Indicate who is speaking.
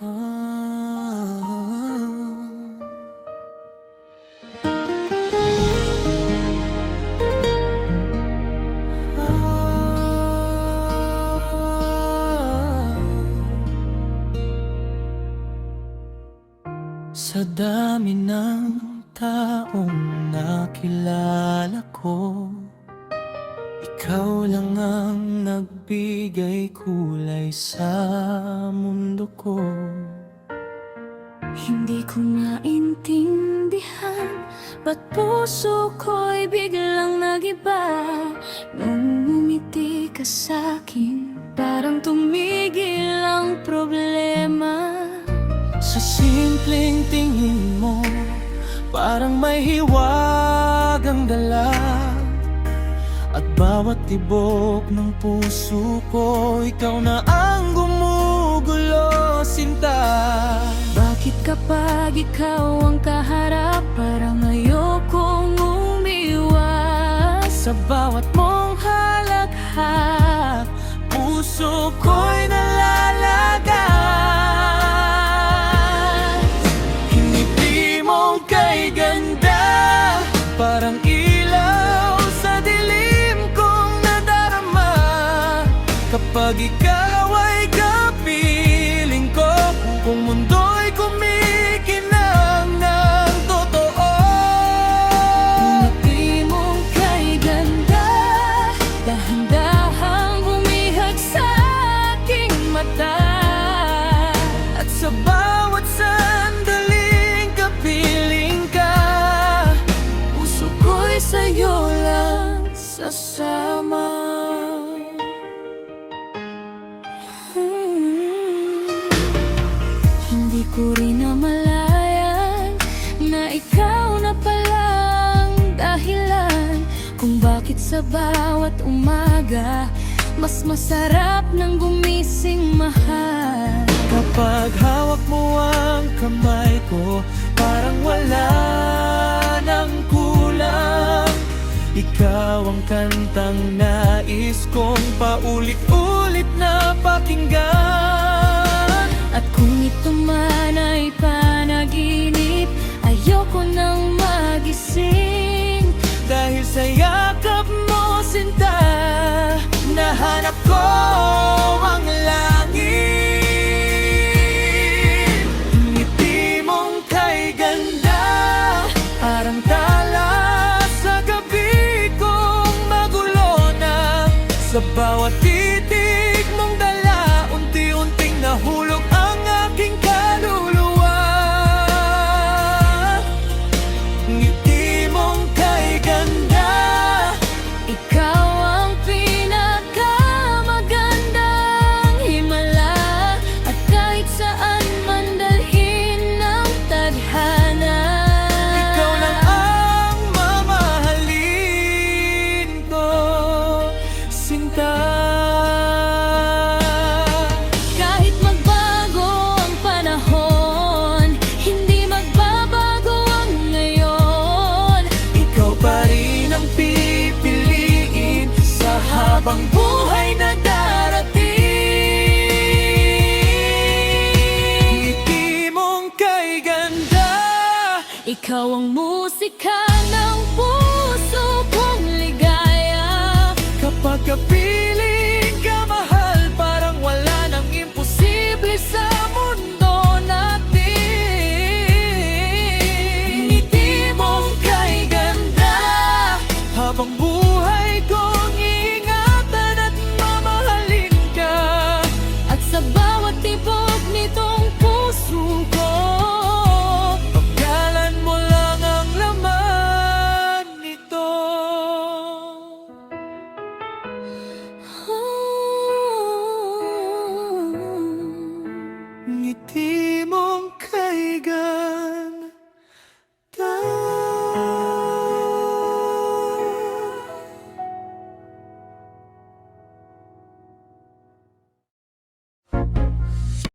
Speaker 1: Sa dami ng taong nakilala ko, ikaw lang ang nagbigay kulay sa mundo ko.
Speaker 2: Hindi ko maintindihan ba't puso ko'y biglang nagiba nung umiti ka sa'kin. Parang tumigil ang problema.
Speaker 1: Sa simpleng tingin mo, parang may hiwag ang dala. At bawat tibok ng puso ko, ikaw na ang gumugulo, sinta.
Speaker 2: Bakit kapag ikaw ang kaharap, parang ayokong umiwas?
Speaker 1: Sa bawat mong halakhak, puso ko'y nalalagas. Ngiti mong kay ganda, parang ilaw sa dilim kong nadarama. Kapag ikaw ay kapiling ko, kung mundo'y kumikinang ng totoo.
Speaker 2: Ngiti mong kay ganda, dahan-dahang bumihag sa aking mata.
Speaker 1: At sa bawat sandaling kapiling ka,
Speaker 2: Puso ko'y sa'yo lang sasama. Hindi ko rin namalayan na ikaw na palang dahilan kung bakit sa bawat umaga mas masarap nang gumising, mahal.
Speaker 1: kapag hawak mo ang kamay ko, parang wala nang kulang. Ikaw ang kantang nais kong paulit-ulit na pakinggan.
Speaker 2: At kung ito man ay panaginip, ayoko nang magising.
Speaker 1: Dahil sa yakap mo, sinta, nahanap ko ang langit. Ngiti mong kay ganda, parang tala sa gabi kong magulo na. Sa bawat titig mong dala, unti-unting nahulog ang aking kaluluwa. Ngiti mong kay ganda,
Speaker 2: Ikaw ang pinakamagandang himala, at kahit saan man dalhin ng tadhana.
Speaker 1: ikaw lang ang mamahalin ko, sinta.
Speaker 2: Kahit magbago ang panahon, hindi magbabago ang ngayon.
Speaker 1: Ikaw pa rin ang pipiliin sa habang buhay na darating. Ngiti mong kay ganda,
Speaker 2: Ikaw ang musika ng puso kong ligaya.
Speaker 1: kapag kapiling ka, mahal, parang wala nang imposible sa mundo natin. Ngiti mong kay ganda, habang